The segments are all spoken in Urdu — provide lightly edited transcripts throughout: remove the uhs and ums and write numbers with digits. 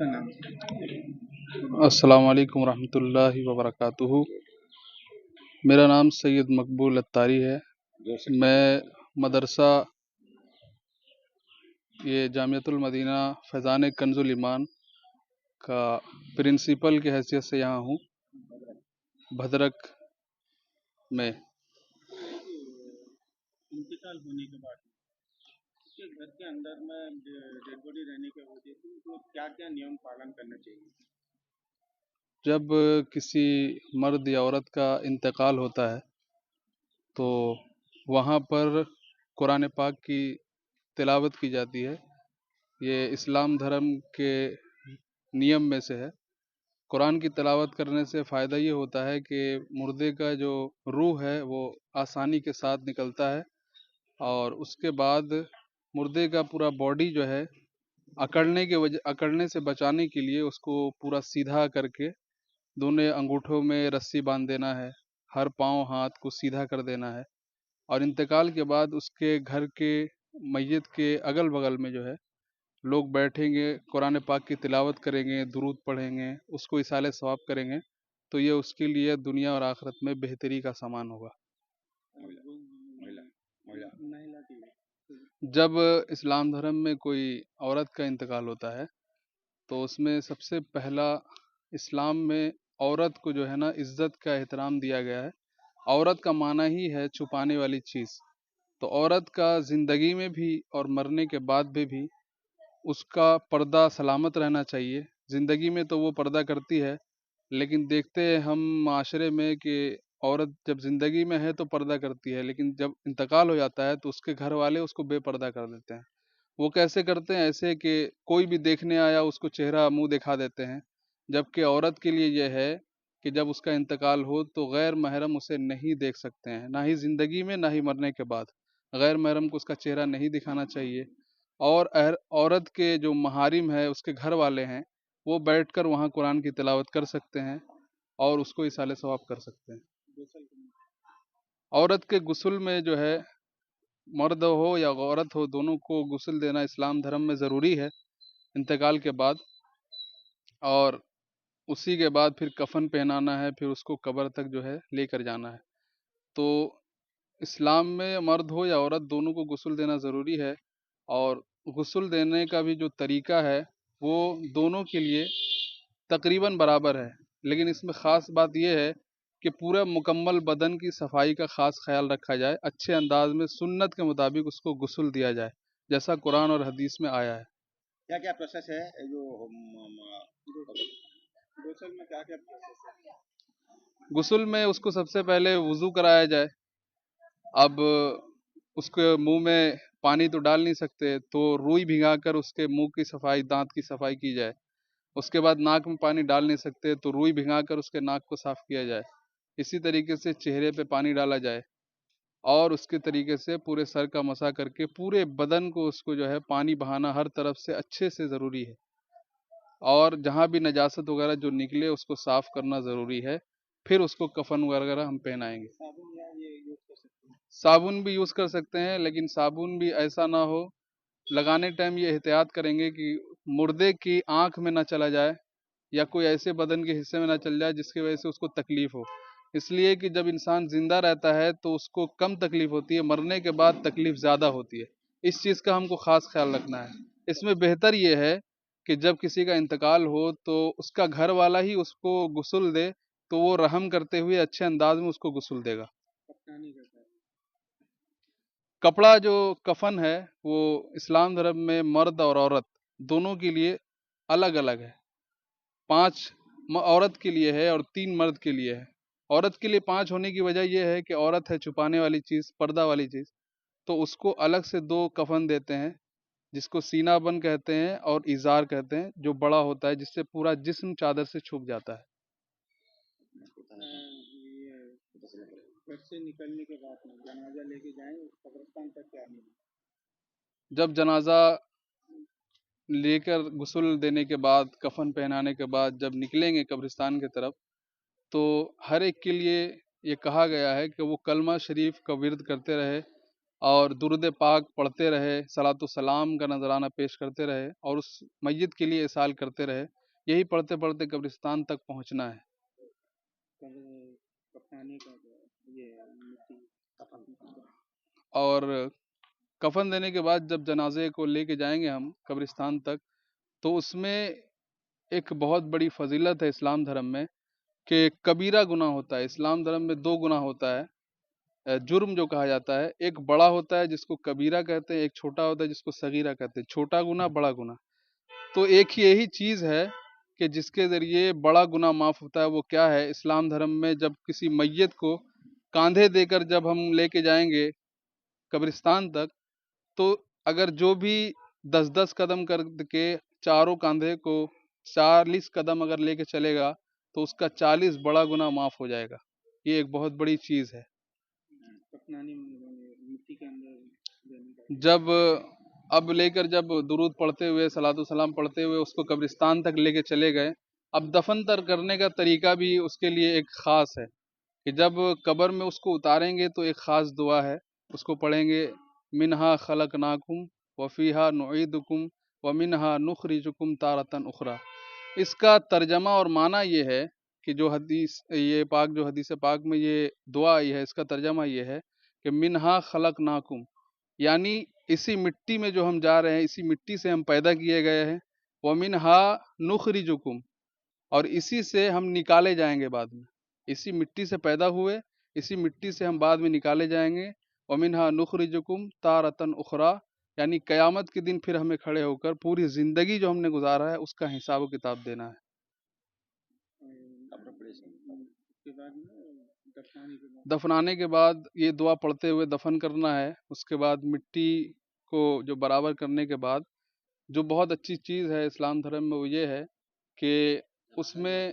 اپنا نام؟ السلام علیکم ورحمۃ اللہ وبرکاتہ۔ میرا نام سید مقبول اتاری ہے۔ میں مدرسہ یہ جامعۃ المدینہ فیضان کنز الایمان کا پرنسپل کی حیثیت سے یہاں ہوں بھدرک میں۔ انتقال ہونے کے بعد کے گھر کے اندر میں ڈیڈ باڈی رہنے کے وجہ سے تو کیا کیا نیم پالن کرنا چاہیے؟ جب کسی مرد یا عورت کا انتقال ہوتا ہے تو وہاں پر قرآن پاک کی تلاوت کی جاتی ہے۔ یہ اسلام دھرم کے نیم میں سے ہے۔ قرآن کی تلاوت کرنے سے فائدہ یہ ہوتا ہے کہ مردے کا جو روح ہے وہ آسانی کے ساتھ نکلتا ہے، اور اس کے بعد مردے کا پورا باڈی جو ہے اکڑنے سے بچانے کے لیے اس کو پورا سیدھا کر کے دونوں انگوٹھوں میں رسی باندھ دینا ہے، ہر پاؤں ہاتھ کو سیدھا کر دینا ہے، اور انتقال کے بعد اس کے گھر کے میت کے اگل بغل میں جو ہے لوگ بیٹھیں گے، قرآن پاک کی تلاوت کریں گے، درود پڑھیں گے، اس کو ایصال ثواب کریں گے، تو یہ اس کے لیے دنیا اور آخرت میں بہتری کا سامان ہوگا۔ جب اسلام دھرم میں کوئی عورت کا انتقال ہوتا ہے تو اس میں سب سے پہلا اسلام میں عورت کو جو ہے نا عزت کا احترام دیا گیا ہے۔ عورت کا معنی ہی ہے چھپانے والی چیز، تو عورت کا زندگی میں بھی اور مرنے کے بعد بھی اس کا پردہ سلامت رہنا چاہیے۔ زندگی میں تو وہ پردہ کرتی ہے، لیکن دیکھتے ہیں ہم معاشرے میں کہ عورت جب زندگی میں ہے تو پردہ کرتی ہے، لیکن جب انتقال ہو جاتا ہے تو اس کے گھر والے اس کو بے پردہ کر دیتے ہیں۔ وہ کیسے کرتے ہیں؟ ایسے کہ کوئی بھی دیکھنے آیا اس کو چہرہ منہ دکھا دیتے ہیں، جبکہ عورت کے لیے یہ ہے کہ جب اس کا انتقال ہو تو غیر محرم اسے نہیں دیکھ سکتے ہیں، نہ ہی زندگی میں نہ ہی مرنے کے بعد غیر محرم کو اس کا چہرہ نہیں دکھانا چاہیے۔ اور عورت کے جو محارم ہے، اس کے گھر والے ہیں، وہ بیٹھ کر وہاں قرآن کی تلاوت کر سکتے ہیں اور اس کو ایصال ثواب کر سکتے ہیں۔ عورت کے غسل میں جو ہے مرد ہو یا عورت ہو دونوں کو غسل دینا اسلام دھرم میں ضروری ہے انتقال کے بعد، اور اسی کے بعد پھر کفن پہنانا ہے، پھر اس کو قبر تک جو ہے لے کر جانا ہے۔ تو اسلام میں مرد ہو یا عورت دونوں کو غسل دینا ضروری ہے، اور غسل دینے کا بھی جو طریقہ ہے وہ دونوں کے لیے تقریباً برابر ہے، لیکن اس میں خاص بات یہ ہے کہ پورا مکمل بدن کی صفائی کا خاص خیال رکھا جائے، اچھے انداز میں سنت کے مطابق اس کو غسل دیا جائے جیسا قرآن اور حدیث میں آیا ہے۔ کیا کیا پروسیس ہے جو غسل میں کیا کیا پروسیس ہے؟ غسل میں اس کو سب سے پہلے وضو کرایا جائے۔ اب اس کے منہ میں پانی تو ڈال نہیں سکتے، تو روئی بھگا کر اس کے منہ کی صفائی، دانت کی صفائی کی جائے۔ اس کے بعد ناک میں پانی ڈال نہیں سکتے تو روئی بھگا کر اس کے ناک کو صاف کیا جائے۔ اسی طریقے سے چہرے پہ پانی ڈالا جائے، اور اس کے طریقے سے پورے سر کا مسح کر کے پورے بدن کو اس کو جو ہے پانی بہانا ہر طرف سے اچھے سے ضروری ہے، اور جہاں بھی نجاست وغیرہ جو نکلے اس کو صاف کرنا ضروری ہے، پھر اس کو کفن وغیرہ ہم پہنائیں گے۔ صابن بھی یوز کر سکتے ہیں، لیکن صابن بھی ایسا نہ ہو، لگانے ٹائم یہ احتیاط کریں گے کہ مردے کی آنکھ میں نہ چلا جائے یا کوئی ایسے بدن کے حصے میں نہ چل جائے جس کی وجہ سے اس کو تکلیف ہو، اس لیے کہ جب انسان زندہ رہتا ہے تو اس کو کم تکلیف ہوتی ہے، مرنے کے بعد تکلیف زیادہ ہوتی ہے۔ اس چیز کا ہم کو خاص خیال رکھنا ہے۔ اس میں بہتر یہ ہے کہ جب کسی کا انتقال ہو تو اس کا گھر والا ہی اس کو غسل دے، تو وہ رحم کرتے ہوئے اچھے انداز میں اس کو غسل دے گا۔ کپڑا جو کفن ہے وہ اسلام دھرم میں مرد اور عورت دونوں کے لیے الگ الگ ہے۔ 5 عورت کے لیے ہے اور 3 مرد کے لیے ہے۔ عورت کے لیے 5 ہونے کی وجہ یہ ہے کہ عورت ہے چھپانے والی چیز، پردہ والی چیز، تو اس کو الگ سے 2 کفن دیتے ہیں، جس کو سینہ بند کہتے ہیں اور ازار کہتے ہیں، جو بڑا ہوتا ہے جس سے پورا جسم چادر سے چھپ جاتا ہے۔ گھر سے نکلنے کے بعد جنازہ لے کے جائیں قبرستان تک کیا نہیں؟ جب جنازہ لے کر غسل دینے کے بعد، کفن پہنانے کے بعد جب نکلیں گے قبرستان کی طرف، تو ہر ایک کے لیے یہ کہا گیا ہے کہ وہ کلمہ شریف کا ورد کرتے رہے اور درود پاک پڑھتے رہے، صلاۃ و سلام کا نذرانہ پیش کرتے رہے اور اس میت کے لیے اصال کرتے رہے. یہی پڑھتے پڑھتے قبرستان تک پہنچنا ہے. کفنانے کا یہ مٹی اور کفن دینے کے بعد جب جنازے کو لے کے جائیں گے ہم قبرستان تک، تو اس میں ایک بہت بڑی فضیلت ہے اسلام دھرم میں کہ کبیرہ گناہ ہوتا ہے. اسلام دھرم میں دو گناہ ہوتا ہے، جرم جو کہا جاتا ہے. ایک بڑا ہوتا ہے جس کو کبیرہ کہتے ہیں، ایک چھوٹا ہوتا ہے جس کو صغیرہ کہتے ہیں. چھوٹا گناہ، بڑا گناہ. تو ایک ہی یہی چیز ہے کہ جس کے ذریعے بڑا گناہ معاف ہوتا ہے. وہ کیا ہے؟ اسلام دھرم میں جب کسی میت کو کاندھے دے کر جب ہم لے کے جائیں گے قبرستان تک، تو اگر جو بھی 10 قدم کر کے چاروں کاندھے کو 40 قدم اگر لے کے چلے گا تو اس کا 40 بڑا گناہ معاف ہو جائے گا. یہ ایک بہت بڑی چیز ہے. کفنانی مٹی کے اندر دینے کا جب اب لے کر جب درود پڑھتے ہوئے صلاۃ السلام پڑھتے ہوئے اس کو قبرستان تک لے کے چلے گئے، اب دفن تر کرنے کا طریقہ بھی اس کے لیے ایک خاص ہے کہ جب قبر میں اس کو اتاریں گے تو ایک خاص دعا ہے، اس کو پڑھیں گے: منہا خلقناکم وفیہا نعیدکم ومنہا نخرجکم تارۃ اخری. اس کا ترجمہ اور معنی یہ ہے کہ جو حدیث پاک میں یہ دعا آئی ہے، اس کا ترجمہ یہ ہے کہ منہا خلقناکم، یعنی اسی مٹی میں جو ہم جا رہے ہیں، اسی مٹی سے ہم پیدا کیے گئے ہیں. ومنہا نخرجکم، اور اسی سے ہم نکالے جائیں گے بعد میں. اسی مٹی سے پیدا ہوئے، اسی مٹی سے ہم بعد میں نکالے جائیں گے. ومنہا نخرجکم تارۃ اخری، یعنی قیامت کے دن پھر ہمیں کھڑے ہو کر پوری زندگی جو ہم نے گزارا ہے اس کا حساب و کتاب دینا ہے. اس کے بعد دفنانے کے بعد دفنانے کے بعد یہ دعا پڑھتے ہوئے دفن کرنا ہے. اس کے بعد مٹی کو جو برابر کرنے کے بعد جو بہت اچھی چیز ہے اسلام دھرم میں وہ یہ ہے کہ اس میں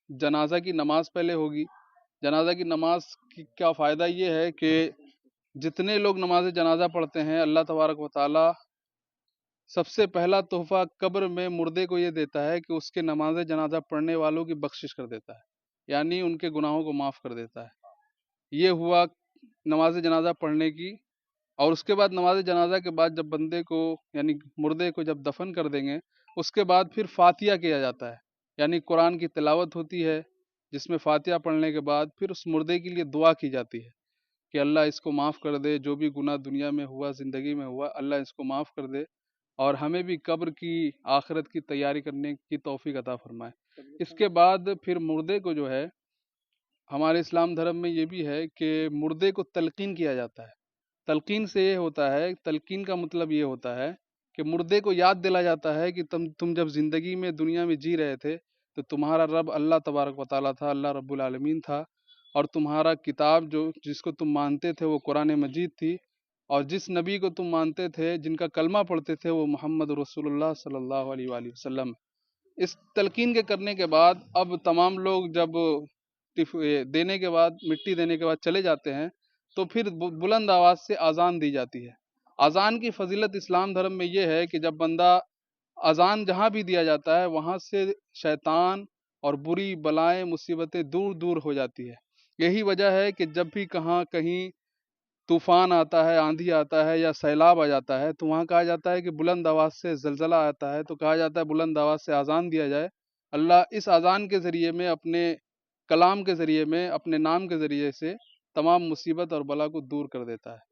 جنازہ کی نماز پہلے ہوگی. جنازہ کی نماز کی کیا فائدہ یہ ہے کہ جتنے لوگ نماز جنازہ پڑھتے ہیں، اللہ تبارک و تعالی سب سے پہلا تحفہ قبر میں مردے کو یہ دیتا ہے کہ اس کے نماز جنازہ پڑھنے والوں کی بخشش کر دیتا ہے، یعنی ان کے گناہوں کو معاف کر دیتا ہے. یہ ہوا نماز جنازہ پڑھنے کی. اور اس کے بعد نماز جنازہ کے بعد جب بندے کو یعنی مردے کو جب دفن کر دیں گے، اس کے بعد پھر فاتحہ کیا جاتا ہے، یعنی قرآن کی تلاوت ہوتی ہے، جس میں فاتحہ پڑھنے کے بعد پھر اس مردے کے لیے دعا کی جاتی ہے کہ اللہ اس کو معاف کر دے، جو بھی گناہ دنیا میں ہوا، زندگی میں ہوا، اللہ اس کو معاف کر دے اور ہمیں بھی قبر کی آخرت کی تیاری کرنے کی توفیق عطا فرمائے. اس کے بعد پھر مردے کو جو ہے، ہمارے اسلام دھرم میں یہ بھی ہے کہ مردے کو تلقین کیا جاتا ہے. تلقین سے یہ ہوتا ہے، تلقین کا مطلب یہ ہوتا ہے کہ مردے کو یاد دلا جاتا ہے کہ تم جب زندگی میں دنیا میں جی رہے تھے تو تمہارا رب اللہ تبارک و تعالیٰ تھا، اللہ رب العالمین تھا، اور تمہارا کتاب جس کو تم مانتے تھے وہ قرآن مجید تھی، اور جس نبی کو تم مانتے تھے، جن کا کلمہ پڑھتے تھے، وہ محمد رسول اللہ صلی اللہ علیہ وآلہ وسلم. اس تلقین کے کرنے کے بعد اب تمام لوگ جب دینے کے بعد مٹی دینے کے بعد چلے جاتے ہیں تو پھر بلند آواز سے اذان دی جاتی ہے. اذان کی فضیلت اسلام دھرم میں یہ ہے کہ جب بندہ اذان جہاں بھی دیا جاتا ہے وہاں سے شیطان اور بری بلائیں مصیبتیں دور دور ہو جاتی ہے. یہی وجہ ہے کہ جب بھی کہیں طوفان آتا ہے، آندھی آتا ہے یا سیلاب آ جاتا ہے تو وہاں کہا جاتا ہے کہ بلند آواز سے زلزلہ آتا ہے تو کہا جاتا ہے بلند آواز سے اذان دیا جائے. اللہ اس اذان کے ذریعے میں، اپنے کلام کے ذریعے میں، اپنے نام کے ذریعے سے تمام مصیبت اور بلا کو دور کر دیتا ہے.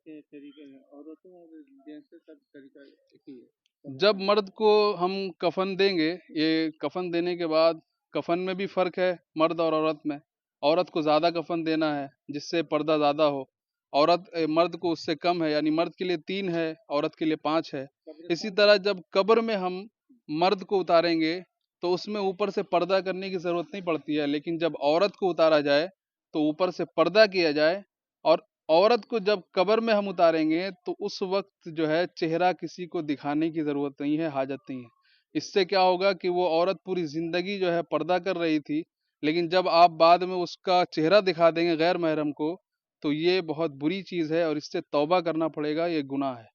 عورتوں اور جینس کا طریقہ ایک ہی ہے. جب مرد کو ہم کفن دیں گے، یہ کفن دینے کے بعد کفن میں بھی فرق ہے مرد اور عورت میں. عورت کو زیادہ کفن دینا ہے جس سے پردہ زیادہ ہو، مرد کو اس سے کم ہے، یعنی مرد کے لیے 3 ہے، عورت کے لیے 5 ہے. اسی طرح جب قبر میں ہم مرد کو اتاریں گے تو اس میں اوپر سے پردہ کرنے کی ضرورت نہیں پڑتی ہے، لیکن جب عورت کو اتارا جائے تو اوپر سے پردہ کیا جائے. اور عورت کو جب قبر میں ہم اتاریں گے تو اس وقت جو ہے چہرہ کسی کو دکھانے کی ضرورت نہیں ہے، حاجت نہیں ہے. اس سے کیا ہوگا کہ وہ عورت پوری زندگی جو ہے پردہ کر رہی تھی، لیکن جب آپ بعد میں اس کا چہرہ دکھا دیں گے غیر محرم کو تو یہ بہت بری چیز ہے اور اس سے توبہ کرنا پڑے گا، یہ گناہ ہے.